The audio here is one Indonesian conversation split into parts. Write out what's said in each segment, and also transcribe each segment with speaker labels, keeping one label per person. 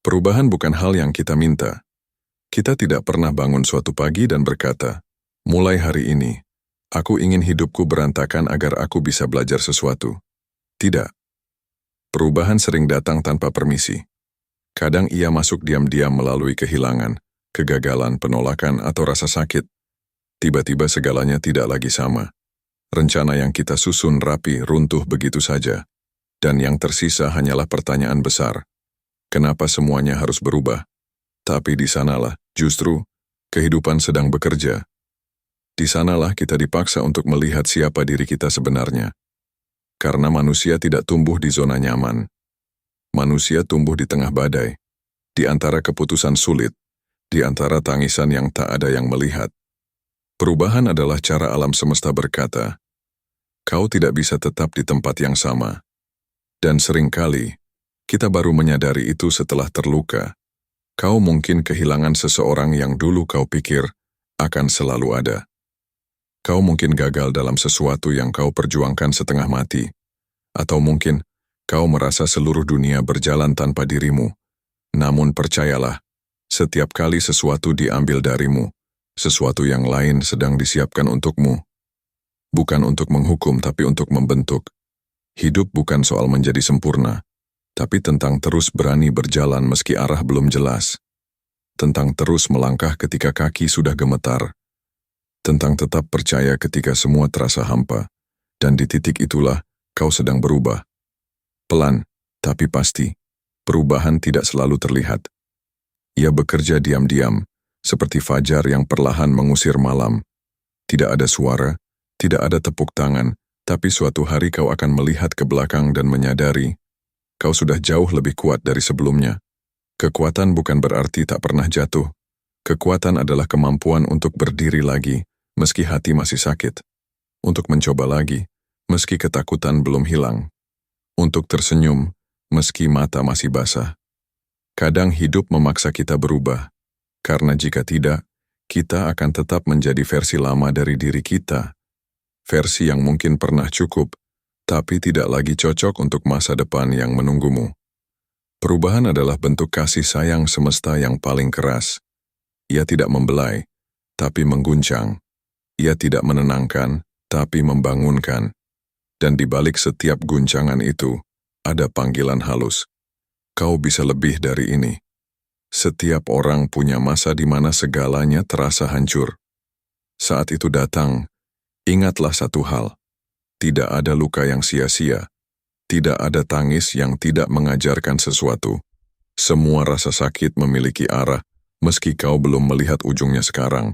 Speaker 1: Perubahan bukan hal yang kita minta. Kita tidak pernah bangun suatu pagi dan berkata, mulai hari ini, aku ingin hidupku berantakan agar aku bisa belajar sesuatu. Tidak. Perubahan sering datang tanpa permisi. Kadang ia masuk diam-diam melalui kehilangan, kegagalan, penolakan, atau rasa sakit. Tiba-tiba segalanya tidak lagi sama. Rencana yang kita susun rapi runtuh begitu saja. Dan yang tersisa hanyalah pertanyaan besar. Kenapa semuanya harus berubah? Tapi di sanalah, justru, kehidupan sedang bekerja. Di sanalah kita dipaksa untuk melihat siapa diri kita sebenarnya. Karena manusia tidak tumbuh di zona nyaman. Manusia tumbuh di tengah badai, di antara keputusan sulit, di antara tangisan yang tak ada yang melihat. Perubahan adalah cara alam semesta berkata, kau tidak bisa tetap di tempat yang sama. Dan seringkali, kita baru menyadari itu setelah terluka. Kau mungkin kehilangan seseorang yang dulu kau pikir akan selalu ada. Kau mungkin gagal dalam sesuatu yang kau perjuangkan setengah mati. Atau mungkin kau merasa seluruh dunia berjalan tanpa dirimu. Namun percayalah, setiap kali sesuatu diambil darimu, sesuatu yang lain sedang disiapkan untukmu. Bukan untuk menghukum, tapi untuk membentuk. Hidup bukan soal menjadi sempurna, tapi tentang terus berani berjalan meski arah belum jelas. Tentang terus melangkah ketika kaki sudah gemetar. Tentang tetap percaya ketika semua terasa hampa. Dan di titik itulah, kau sedang berubah. Pelan, tapi pasti. Perubahan tidak selalu terlihat. Ia bekerja diam-diam, seperti fajar yang perlahan mengusir malam. Tidak ada suara, tidak ada tepuk tangan, tapi suatu hari kau akan melihat ke belakang dan menyadari, kau sudah jauh lebih kuat dari sebelumnya. Kekuatan bukan berarti tak pernah jatuh. Kekuatan adalah kemampuan untuk berdiri lagi, meski hati masih sakit. Untuk mencoba lagi, meski ketakutan belum hilang. Untuk tersenyum, meski mata masih basah. Kadang hidup memaksa kita berubah, karena jika tidak, kita akan tetap menjadi versi lama dari diri kita. Versi yang mungkin pernah cukup, tapi tidak lagi cocok untuk masa depan yang menunggumu. Perubahan adalah bentuk kasih sayang semesta yang paling keras. Ia tidak membelai, tapi mengguncang. Ia tidak menenangkan, tapi membangunkan. Dan di balik setiap guncangan itu, ada panggilan halus. Kau bisa lebih dari ini. Setiap orang punya masa di mana segalanya terasa hancur. Saat itu datang, ingatlah satu hal. Tidak ada luka yang sia-sia. Tidak ada tangis yang tidak mengajarkan sesuatu. Semua rasa sakit memiliki arah, meski kau belum melihat ujungnya sekarang.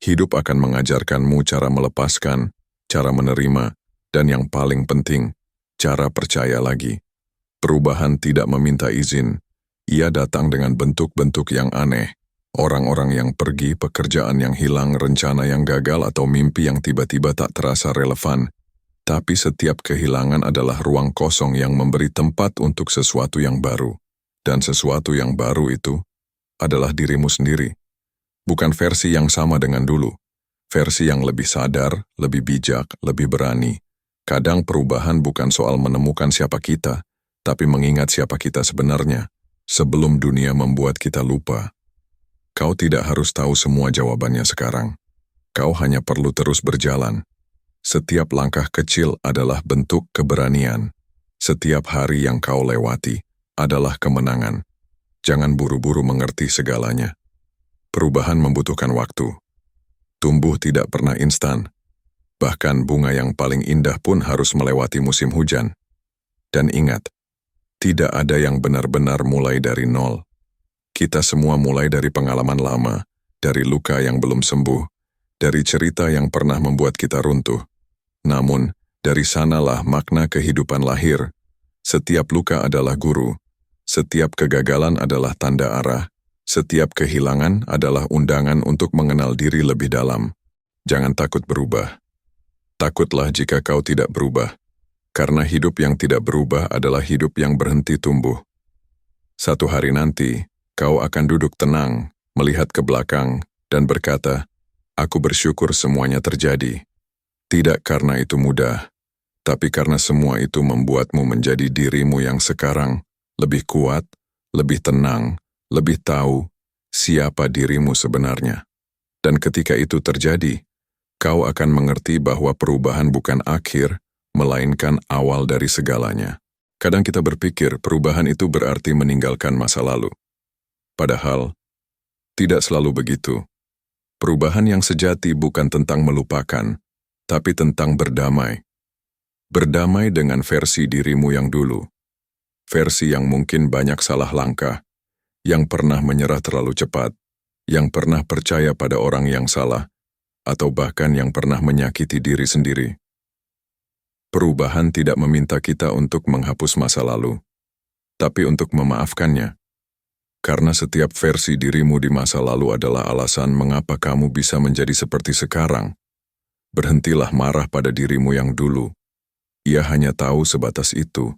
Speaker 1: Hidup akan mengajarkanmu cara melepaskan, cara menerima, dan yang paling penting, cara percaya lagi. Perubahan tidak meminta izin. Ia datang dengan bentuk-bentuk yang aneh. Orang-orang yang pergi, pekerjaan yang hilang, rencana yang gagal, atau mimpi yang tiba-tiba tak terasa relevan. Tapi setiap kehilangan adalah ruang kosong yang memberi tempat untuk sesuatu yang baru. Dan sesuatu yang baru itu adalah dirimu sendiri. Bukan versi yang sama dengan dulu. Versi yang lebih sadar, lebih bijak, lebih berani. Kadang perubahan bukan soal menemukan siapa kita, tapi mengingat siapa kita sebenarnya, sebelum dunia membuat kita lupa. Kau tidak harus tahu semua jawabannya sekarang. Kau hanya perlu terus berjalan. Setiap langkah kecil adalah bentuk keberanian. Setiap hari yang kau lewati adalah kemenangan. Jangan buru-buru mengerti segalanya. Perubahan membutuhkan waktu. Tumbuh tidak pernah instan. Bahkan bunga yang paling indah pun harus melewati musim hujan. Dan ingat, tidak ada yang benar-benar mulai dari nol. Kita semua mulai dari pengalaman lama, dari luka yang belum sembuh, dari cerita yang pernah membuat kita runtuh. Namun, dari sanalah makna kehidupan lahir. Setiap luka adalah guru. Setiap kegagalan adalah tanda arah. Setiap kehilangan adalah undangan untuk mengenal diri lebih dalam. Jangan takut berubah. Takutlah jika kau tidak berubah. Karena hidup yang tidak berubah adalah hidup yang berhenti tumbuh. Satu hari nanti, kau akan duduk tenang, melihat ke belakang, dan berkata, aku bersyukur semuanya terjadi. Tidak karena itu mudah, tapi karena semua itu membuatmu menjadi dirimu yang sekarang, lebih kuat, lebih tenang, lebih tahu siapa dirimu sebenarnya. Dan ketika itu terjadi, kau akan mengerti bahwa perubahan bukan akhir, melainkan awal dari segalanya. Kadang kita berpikir perubahan itu berarti meninggalkan masa lalu. Padahal, tidak selalu begitu. Perubahan yang sejati bukan tentang melupakan, tapi tentang berdamai. Berdamai dengan versi dirimu yang dulu. Versi yang mungkin banyak salah langkah, yang pernah menyerah terlalu cepat, yang pernah percaya pada orang yang salah, atau bahkan yang pernah menyakiti diri sendiri. Perubahan tidak meminta kita untuk menghapus masa lalu, tapi untuk memaafkannya. Karena setiap versi dirimu di masa lalu adalah alasan mengapa kamu bisa menjadi seperti sekarang. Berhentilah marah pada dirimu yang dulu. Ia hanya tahu sebatas itu.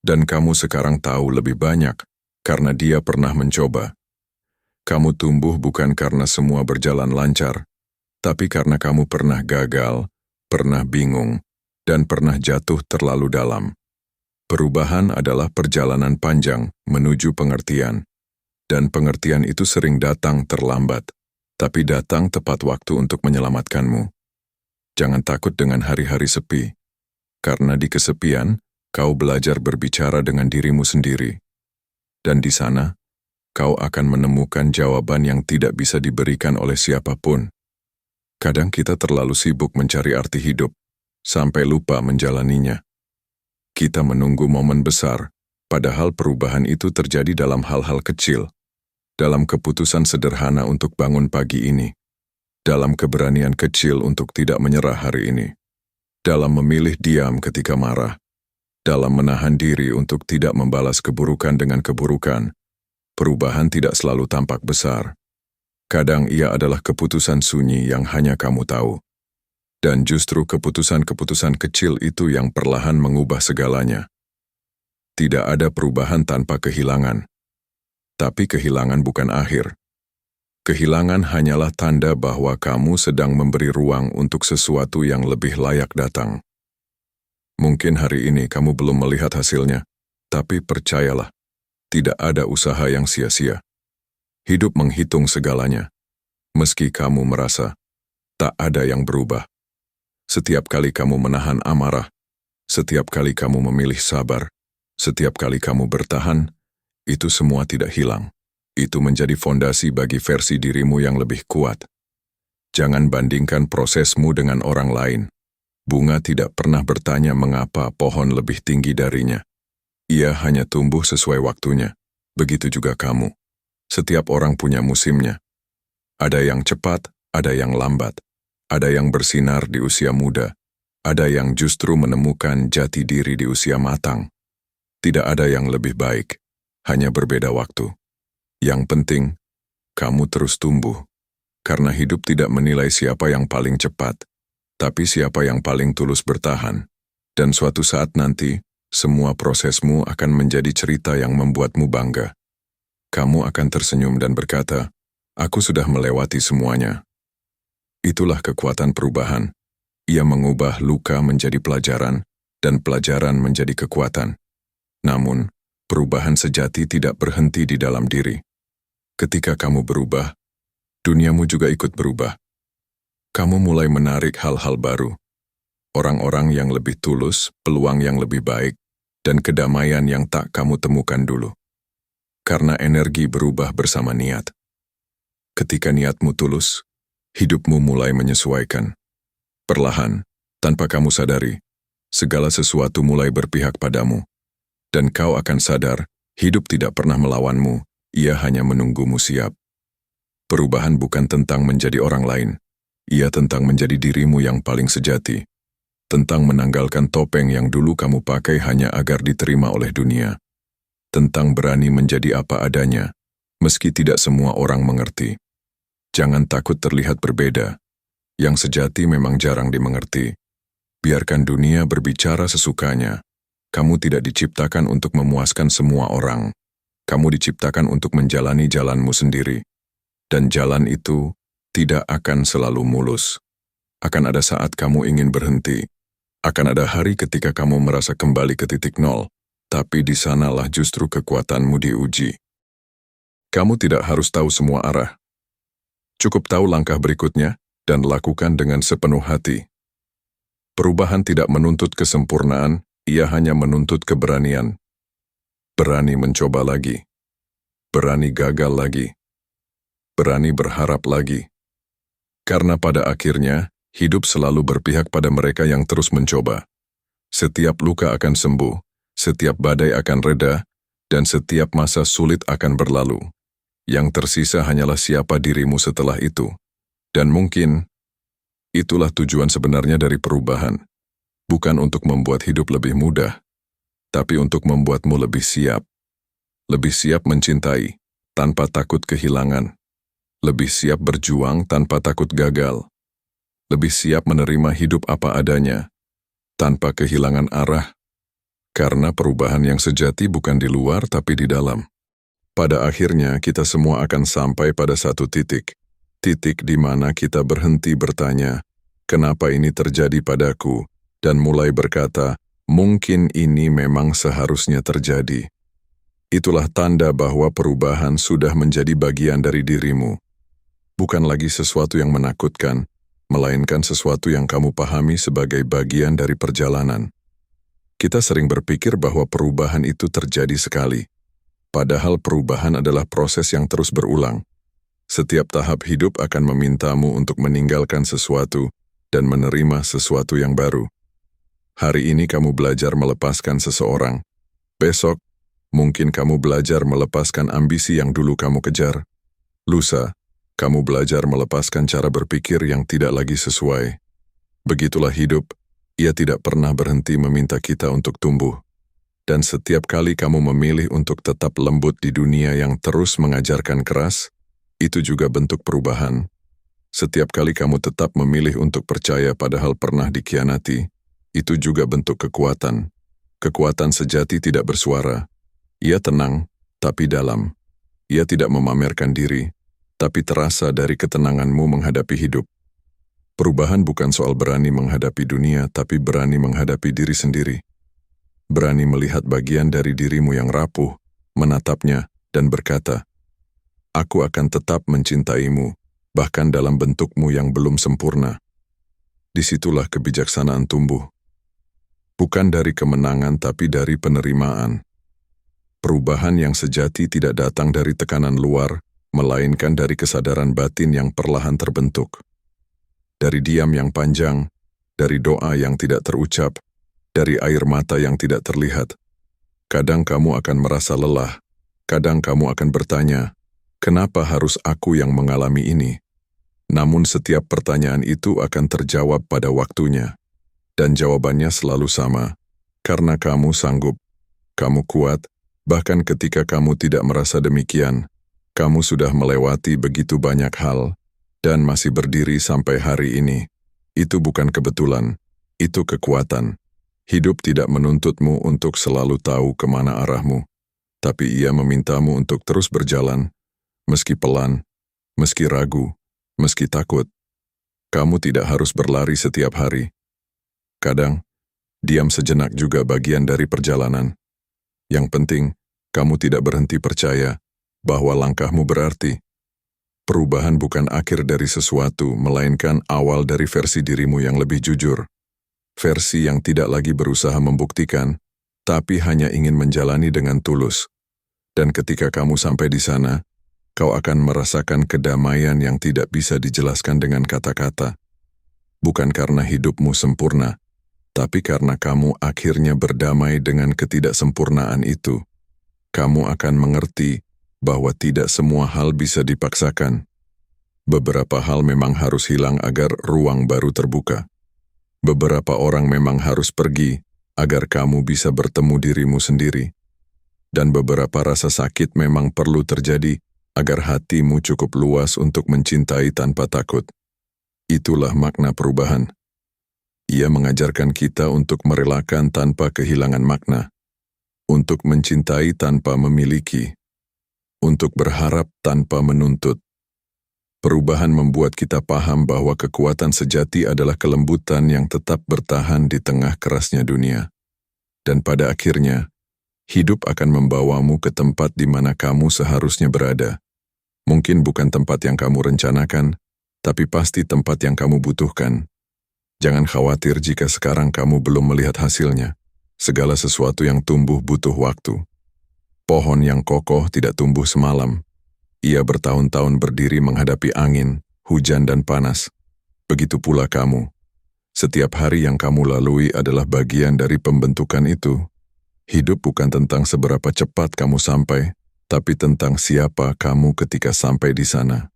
Speaker 1: Dan kamu sekarang tahu lebih banyak, karena dia pernah mencoba. Kamu tumbuh bukan karena semua berjalan lancar, tapi karena kamu pernah gagal, pernah bingung, dan pernah jatuh terlalu dalam. Perubahan adalah perjalanan panjang menuju pengertian. Dan pengertian itu sering datang terlambat, tapi datang tepat waktu untuk menyelamatkanmu. Jangan takut dengan hari-hari sepi, karena di kesepian, kau belajar berbicara dengan dirimu sendiri. Dan di sana, kau akan menemukan jawaban yang tidak bisa diberikan oleh siapapun. Kadang kita terlalu sibuk mencari arti hidup, sampai lupa menjalaninya. Kita menunggu momen besar, padahal perubahan itu terjadi dalam hal-hal kecil. Dalam keputusan sederhana untuk bangun pagi ini, dalam keberanian kecil untuk tidak menyerah hari ini, dalam memilih diam ketika marah, dalam menahan diri untuk tidak membalas keburukan dengan keburukan. Perubahan tidak selalu tampak besar. Kadang ia adalah keputusan sunyi yang hanya kamu tahu. Dan justru keputusan-keputusan kecil itu yang perlahan mengubah segalanya. Tidak ada perubahan tanpa kehilangan. Tapi kehilangan bukan akhir. Kehilangan hanyalah tanda bahwa kamu sedang memberi ruang untuk sesuatu yang lebih layak datang. Mungkin hari ini kamu belum melihat hasilnya, tapi percayalah, tidak ada usaha yang sia-sia. Hidup menghitung segalanya, meski kamu merasa tak ada yang berubah. Setiap kali kamu menahan amarah, setiap kali kamu memilih sabar, setiap kali kamu bertahan, itu semua tidak hilang. Itu menjadi fondasi bagi versi dirimu yang lebih kuat. Jangan bandingkan prosesmu dengan orang lain. Bunga tidak pernah bertanya mengapa pohon lebih tinggi darinya. Ia hanya tumbuh sesuai waktunya. Begitu juga kamu. Setiap orang punya musimnya. Ada yang cepat, ada yang lambat. Ada yang bersinar di usia muda. Ada yang justru menemukan jati diri di usia matang. Tidak ada yang lebih baik. Hanya berbeda waktu. Yang penting, kamu terus tumbuh. Karena hidup tidak menilai siapa yang paling cepat, tapi siapa yang paling tulus bertahan. Dan suatu saat nanti, semua prosesmu akan menjadi cerita yang membuatmu bangga. Kamu akan tersenyum dan berkata, "Aku sudah melewati semuanya." Itulah kekuatan perubahan. Ia mengubah luka menjadi pelajaran, dan pelajaran menjadi kekuatan. Namun, perubahan sejati tidak berhenti di dalam diri. Ketika kamu berubah, duniamu juga ikut berubah. Kamu mulai menarik hal-hal baru. Orang-orang yang lebih tulus, peluang yang lebih baik, dan kedamaian yang tak kamu temukan dulu. Karena energi berubah bersama niat. Ketika niatmu tulus, hidupmu mulai menyesuaikan. Perlahan, tanpa kamu sadari, segala sesuatu mulai berpihak padamu. Dan kau akan sadar, hidup tidak pernah melawanmu, ia hanya menunggumu siap. Perubahan bukan tentang menjadi orang lain, ia tentang menjadi dirimu yang paling sejati. Tentang menanggalkan topeng yang dulu kamu pakai hanya agar diterima oleh dunia. Tentang berani menjadi apa adanya, meski tidak semua orang mengerti. Jangan takut terlihat berbeda. Yang sejati memang jarang dimengerti. Biarkan dunia berbicara sesukanya. Kamu tidak diciptakan untuk memuaskan semua orang. Kamu diciptakan untuk menjalani jalanmu sendiri. Dan jalan itu tidak akan selalu mulus. Akan ada saat kamu ingin berhenti. Akan ada hari ketika kamu merasa kembali ke titik nol. Tapi di sanalah justru kekuatanmu diuji. Kamu tidak harus tahu semua arah. Cukup tahu langkah berikutnya dan lakukan dengan sepenuh hati. Perubahan tidak menuntut kesempurnaan, ia hanya menuntut keberanian. Berani mencoba lagi. Berani gagal lagi. Berani berharap lagi. Karena pada akhirnya, hidup selalu berpihak pada mereka yang terus mencoba. Setiap luka akan sembuh, setiap badai akan reda, dan setiap masa sulit akan berlalu. Yang tersisa hanyalah siapa dirimu setelah itu. Dan mungkin, itulah tujuan sebenarnya dari perubahan. Bukan untuk membuat hidup lebih mudah, tapi untuk membuatmu lebih siap. Lebih siap mencintai, tanpa takut kehilangan. Lebih siap berjuang tanpa takut gagal. Lebih siap menerima hidup apa adanya, tanpa kehilangan arah. Karena perubahan yang sejati bukan di luar tapi di dalam. Pada akhirnya kita semua akan sampai pada satu titik. Titik di mana kita berhenti bertanya, kenapa ini terjadi padaku? Dan mulai berkata, mungkin ini memang seharusnya terjadi. Itulah tanda bahwa perubahan sudah menjadi bagian dari dirimu. Bukan lagi sesuatu yang menakutkan, melainkan sesuatu yang kamu pahami sebagai bagian dari perjalanan. Kita sering berpikir bahwa perubahan itu terjadi sekali. Padahal perubahan adalah proses yang terus berulang. Setiap tahap hidup akan memintamu untuk meninggalkan sesuatu dan menerima sesuatu yang baru. Hari ini kamu belajar melepaskan seseorang. Besok, mungkin kamu belajar melepaskan ambisi yang dulu kamu kejar. Lusa, kamu belajar melepaskan cara berpikir yang tidak lagi sesuai. Begitulah hidup, ia tidak pernah berhenti meminta kita untuk tumbuh. Dan setiap kali kamu memilih untuk tetap lembut di dunia yang terus mengajarkan keras, itu juga bentuk perubahan. Setiap kali kamu tetap memilih untuk percaya padahal pernah dikhianati, itu juga bentuk kekuatan. Kekuatan sejati tidak bersuara. Ia tenang, tapi dalam. Ia tidak memamerkan diri, tapi terasa dari ketenanganmu menghadapi hidup. Perubahan bukan soal berani menghadapi dunia, tapi berani menghadapi diri sendiri. Berani melihat bagian dari dirimu yang rapuh, menatapnya, dan berkata, aku akan tetap mencintaimu, bahkan dalam bentukmu yang belum sempurna. Disitulah kebijaksanaan tumbuh. Bukan dari kemenangan tapi dari penerimaan. Perubahan yang sejati tidak datang dari tekanan luar, melainkan dari kesadaran batin yang perlahan terbentuk. Dari diam yang panjang, dari doa yang tidak terucap, dari air mata yang tidak terlihat. Kadang kamu akan merasa lelah, kadang kamu akan bertanya, kenapa harus aku yang mengalami ini? Namun setiap pertanyaan itu akan terjawab pada waktunya. Dan jawabannya selalu sama, karena kamu sanggup, kamu kuat, bahkan ketika kamu tidak merasa demikian, kamu sudah melewati begitu banyak hal, dan masih berdiri sampai hari ini. Itu bukan kebetulan, itu kekuatan. Hidup tidak menuntutmu untuk selalu tahu kemana arahmu, tapi ia memintamu untuk terus berjalan, meski pelan, meski ragu, meski takut. Kamu tidak harus berlari setiap hari. Kadang, diam sejenak juga bagian dari perjalanan. Yang penting, kamu tidak berhenti percaya bahwa langkahmu berarti. Perubahan bukan akhir dari sesuatu, melainkan awal dari versi dirimu yang lebih jujur. Versi yang tidak lagi berusaha membuktikan, tapi hanya ingin menjalani dengan tulus. Dan ketika kamu sampai di sana, kau akan merasakan kedamaian yang tidak bisa dijelaskan dengan kata-kata. Bukan karena hidupmu sempurna, tapi karena kamu akhirnya berdamai dengan ketidaksempurnaan itu. Kamu akan mengerti bahwa tidak semua hal bisa dipaksakan. Beberapa hal memang harus hilang agar ruang baru terbuka. Beberapa orang memang harus pergi agar kamu bisa bertemu dirimu sendiri. Dan beberapa rasa sakit memang perlu terjadi agar hatimu cukup luas untuk mencintai tanpa takut. Itulah makna perubahan. Ia mengajarkan kita untuk merelakan tanpa kehilangan makna, untuk mencintai tanpa memiliki, untuk berharap tanpa menuntut. Perubahan membuat kita paham bahwa kekuatan sejati adalah kelembutan yang tetap bertahan di tengah kerasnya dunia. Dan pada akhirnya, Hidup akan membawamu ke tempat di mana kamu seharusnya berada. Mungkin bukan tempat yang kamu rencanakan, tapi pasti tempat yang kamu butuhkan. Jangan khawatir jika sekarang kamu belum melihat hasilnya. Segala sesuatu yang tumbuh butuh waktu. Pohon yang kokoh tidak tumbuh semalam. Ia bertahun-tahun berdiri menghadapi angin, hujan dan panas. Begitu pula kamu. Setiap hari yang kamu lalui adalah bagian dari pembentukan itu. Hidup bukan tentang seberapa cepat kamu sampai, tapi tentang siapa kamu ketika sampai di sana.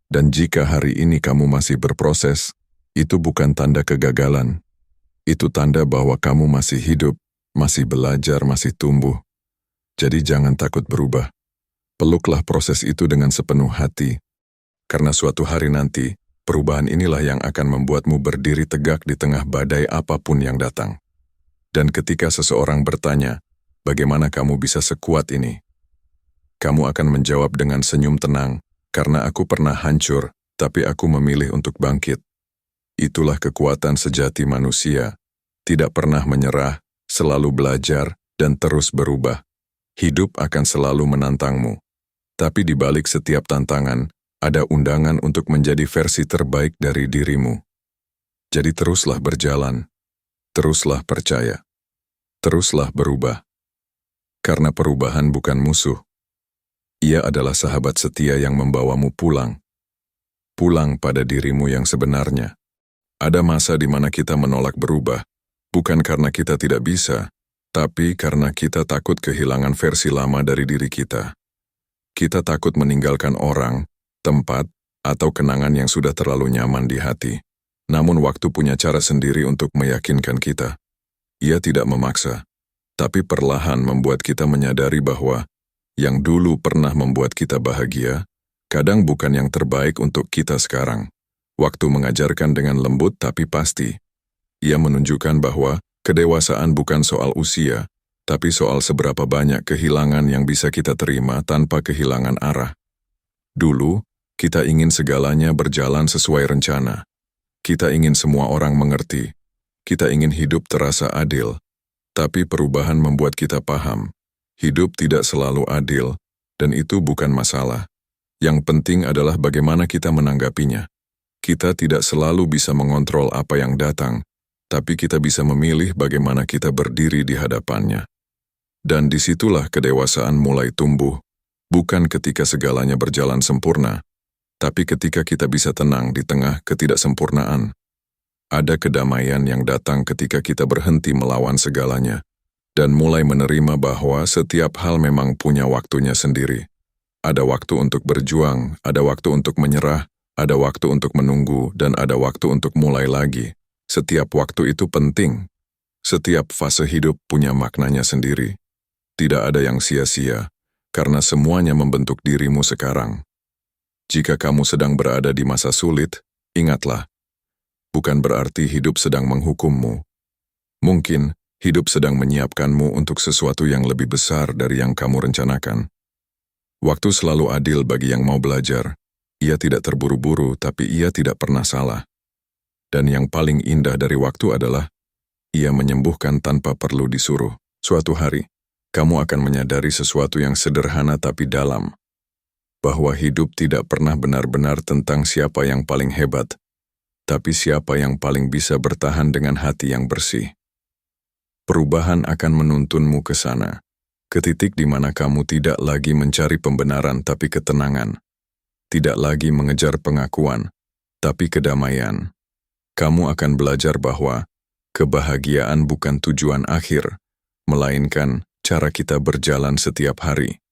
Speaker 1: Dan jika hari ini kamu masih berproses, itu bukan tanda kegagalan. Itu tanda bahwa kamu masih hidup, masih belajar, masih tumbuh. Jadi jangan takut berubah. Peluklah proses itu dengan sepenuh hati. Karena suatu hari nanti, perubahan inilah yang akan membuatmu berdiri tegak di tengah badai apapun yang datang. Dan ketika seseorang bertanya, bagaimana kamu bisa sekuat ini? Kamu akan menjawab dengan senyum tenang, karena aku pernah hancur, tapi aku memilih untuk bangkit. Itulah kekuatan sejati manusia, tidak pernah menyerah, selalu belajar, dan terus berubah. Hidup akan selalu menantangmu. Tapi di balik setiap tantangan, ada undangan untuk menjadi versi terbaik dari dirimu. Jadi teruslah berjalan. Teruslah percaya. Teruslah berubah. Karena perubahan bukan musuh. Ia adalah sahabat setia yang membawamu pulang. Pulang pada dirimu yang sebenarnya. Ada masa di mana kita menolak berubah, bukan karena kita tidak bisa, tapi karena kita takut kehilangan versi lama dari diri kita. Kita takut meninggalkan orang, tempat, atau kenangan yang sudah terlalu nyaman di hati. Namun waktu punya cara sendiri untuk meyakinkan kita. Ia tidak memaksa, tapi perlahan membuat kita menyadari bahwa yang dulu pernah membuat kita bahagia, kadang bukan yang terbaik untuk kita sekarang. Waktu mengajarkan dengan lembut tapi pasti. Ia menunjukkan bahwa kedewasaan bukan soal usia, tapi soal seberapa banyak kehilangan yang bisa kita terima tanpa kehilangan arah. Dulu, kita ingin segalanya berjalan sesuai rencana. Kita ingin semua orang mengerti. Kita ingin hidup terasa adil. Tapi perubahan membuat kita paham. Hidup tidak selalu adil, dan itu bukan masalah. Yang penting adalah bagaimana kita menanggapinya. Kita tidak selalu bisa mengontrol apa yang datang, tapi kita bisa memilih bagaimana kita berdiri di hadapannya. Dan disitulah kedewasaan mulai tumbuh, bukan ketika segalanya berjalan sempurna, tapi ketika kita bisa tenang di tengah ketidaksempurnaan. Ada kedamaian yang datang ketika kita berhenti melawan segalanya, dan mulai menerima bahwa setiap hal memang punya waktunya sendiri. Ada waktu untuk berjuang, ada waktu untuk menyerah, ada waktu untuk menunggu, dan ada waktu untuk mulai lagi. Setiap waktu itu penting. Setiap fase hidup punya maknanya sendiri. Tidak ada yang sia-sia, karena semuanya membentuk dirimu sekarang. Jika kamu sedang berada di masa sulit, ingatlah, bukan berarti hidup sedang menghukummu. Mungkin, hidup sedang menyiapkanmu untuk sesuatu yang lebih besar dari yang kamu rencanakan. Waktu selalu adil bagi yang mau belajar. Ia tidak terburu-buru, tapi ia tidak pernah salah. Dan yang paling indah dari waktu adalah, ia menyembuhkan tanpa perlu disuruh. Suatu hari, kamu akan menyadari sesuatu yang sederhana tapi dalam. Bahwa hidup tidak pernah benar-benar tentang siapa yang paling hebat, tapi siapa yang paling bisa bertahan dengan hati yang bersih. Perubahan akan menuntunmu ke sana, ke titik di mana kamu tidak lagi mencari pembenaran tapi ketenangan, tidak lagi mengejar pengakuan, tapi kedamaian. Kamu akan belajar bahwa kebahagiaan bukan tujuan akhir, melainkan cara kita berjalan setiap hari.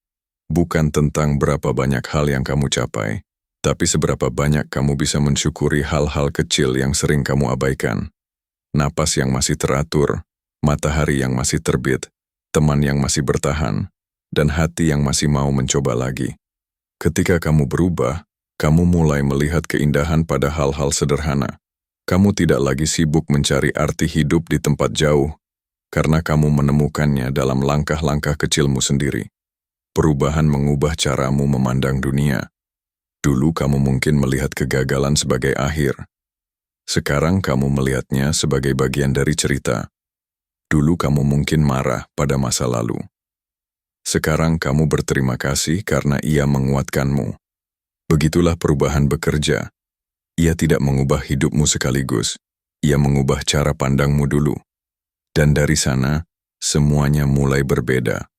Speaker 1: Bukan tentang berapa banyak hal yang kamu capai, tapi seberapa banyak kamu bisa mensyukuri hal-hal kecil yang sering kamu abaikan. Napas yang masih teratur, matahari yang masih terbit, teman yang masih bertahan, dan hati yang masih mau mencoba lagi. Ketika kamu berubah, kamu mulai melihat keindahan pada hal-hal sederhana. Kamu tidak lagi sibuk mencari arti hidup di tempat jauh, karena kamu menemukannya dalam langkah-langkah kecilmu sendiri. Perubahan mengubah caramu memandang dunia. Dulu kamu mungkin melihat kegagalan sebagai akhir. Sekarang kamu melihatnya sebagai bagian dari cerita. Dulu kamu mungkin marah pada masa lalu. Sekarang kamu berterima kasih karena Ia menguatkanmu. Begitulah perubahan bekerja. Ia tidak mengubah hidupmu sekaligus. Ia mengubah cara pandangmu dulu. Dan dari sana, semuanya mulai berbeda.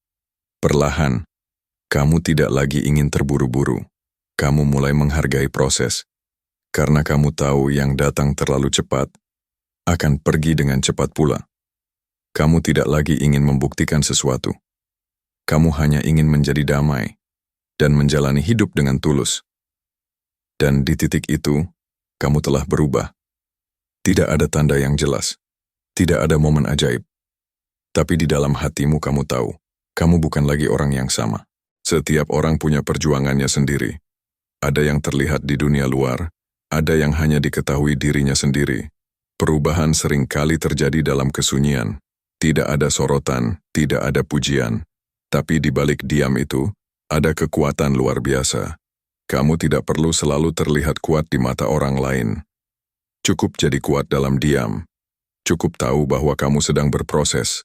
Speaker 1: Perlahan, kamu tidak lagi ingin terburu-buru. Kamu mulai menghargai proses. Karena kamu tahu yang datang terlalu cepat, akan pergi dengan cepat pula. Kamu tidak lagi ingin membuktikan sesuatu. Kamu hanya ingin menjadi damai dan menjalani hidup dengan tulus. Dan di titik itu, kamu telah berubah. Tidak ada tanda yang jelas. Tidak ada momen ajaib. Tapi di dalam hatimu kamu tahu, kamu bukan lagi orang yang sama. Setiap orang punya perjuangannya sendiri. Ada yang terlihat di dunia luar, ada yang hanya diketahui dirinya sendiri. Perubahan seringkali terjadi dalam kesunyian. Tidak ada sorotan, tidak ada pujian. Tapi di balik diam itu, ada kekuatan luar biasa. Kamu tidak perlu selalu terlihat kuat di mata orang lain. Cukup jadi kuat dalam diam. Cukup tahu bahwa kamu sedang berproses.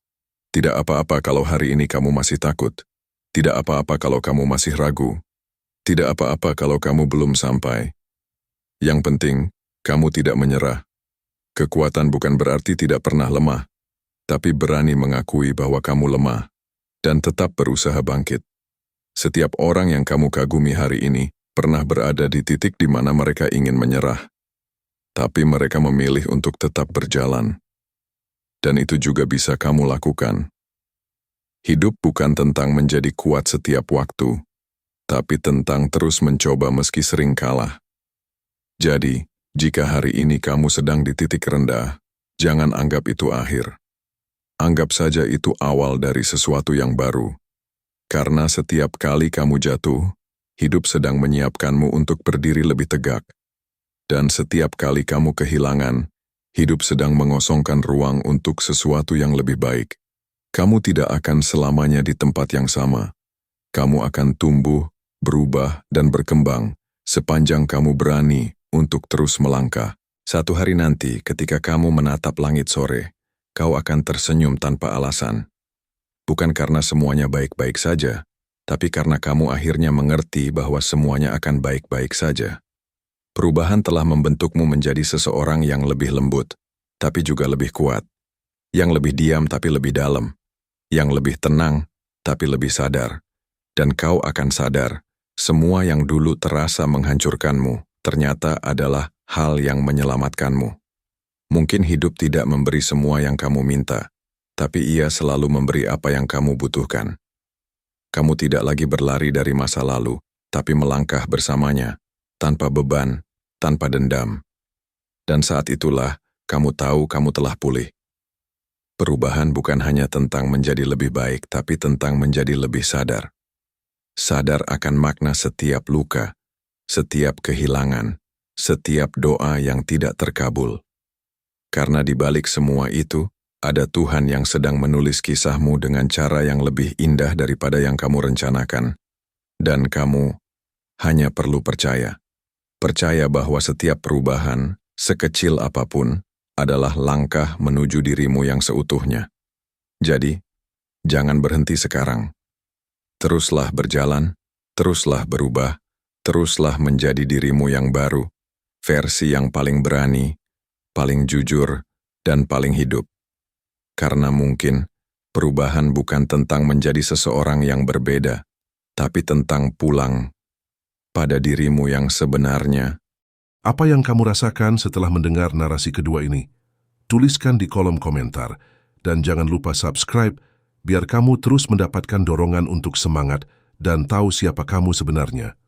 Speaker 1: Tidak apa-apa kalau hari ini kamu masih takut. Tidak apa-apa kalau kamu masih ragu. Tidak apa-apa kalau kamu belum sampai. Yang penting, kamu tidak menyerah. Kekuatan bukan berarti tidak pernah lemah, tapi berani mengakui bahwa kamu lemah dan tetap berusaha bangkit. Setiap orang yang kamu kagumi hari ini pernah berada di titik di mana mereka ingin menyerah, tapi mereka memilih untuk tetap berjalan. Dan itu juga bisa kamu lakukan. Hidup bukan tentang menjadi kuat setiap waktu, tapi tentang terus mencoba meski sering kalah. Jadi, jika hari ini kamu sedang di titik rendah, jangan anggap itu akhir. Anggap saja itu awal dari sesuatu yang baru. Karena setiap kali kamu jatuh, hidup sedang menyiapkanmu untuk berdiri lebih tegak. Dan setiap kali kamu kehilangan, hidup sedang mengosongkan ruang untuk sesuatu yang lebih baik. Kamu tidak akan selamanya di tempat yang sama. Kamu akan tumbuh, berubah, dan berkembang sepanjang kamu berani untuk terus melangkah. Satu hari nanti ketika kamu menatap langit sore, kau akan tersenyum tanpa alasan. Bukan karena semuanya baik-baik saja, tapi karena kamu akhirnya mengerti bahwa semuanya akan baik-baik saja. Perubahan telah membentukmu menjadi seseorang yang lebih lembut, tapi juga lebih kuat. Yang lebih diam tapi lebih dalam. Yang lebih tenang tapi lebih sadar. Dan kau akan sadar, semua yang dulu terasa menghancurkanmu ternyata adalah hal yang menyelamatkanmu. Mungkin hidup tidak memberi semua yang kamu minta, tapi ia selalu memberi apa yang kamu butuhkan. Kamu tidak lagi berlari dari masa lalu, tapi melangkah bersamanya, tanpa beban, tanpa dendam. Dan saat itulah, kamu tahu kamu telah pulih. Perubahan bukan hanya tentang menjadi lebih baik, tapi tentang menjadi lebih sadar. Sadar akan makna setiap luka, setiap kehilangan, setiap doa yang tidak terkabul. Karena di balik semua itu, ada Tuhan yang sedang menulis kisahmu dengan cara yang lebih indah daripada yang kamu rencanakan. Dan kamu hanya perlu percaya. Percaya bahwa setiap perubahan, sekecil apapun, adalah langkah menuju dirimu yang seutuhnya. Jadi, jangan berhenti sekarang. Teruslah berjalan, teruslah berubah, teruslah menjadi dirimu yang baru, versi yang paling berani, paling jujur, dan paling hidup. Karena mungkin, perubahan bukan tentang menjadi seseorang yang berbeda, tapi tentang pulang pada dirimu yang sebenarnya.
Speaker 2: Apa yang kamu rasakan setelah mendengar narasi kedua ini? Tuliskan di kolom komentar, dan jangan lupa subscribe, biar kamu terus mendapatkan dorongan untuk semangat dan tahu siapa kamu sebenarnya.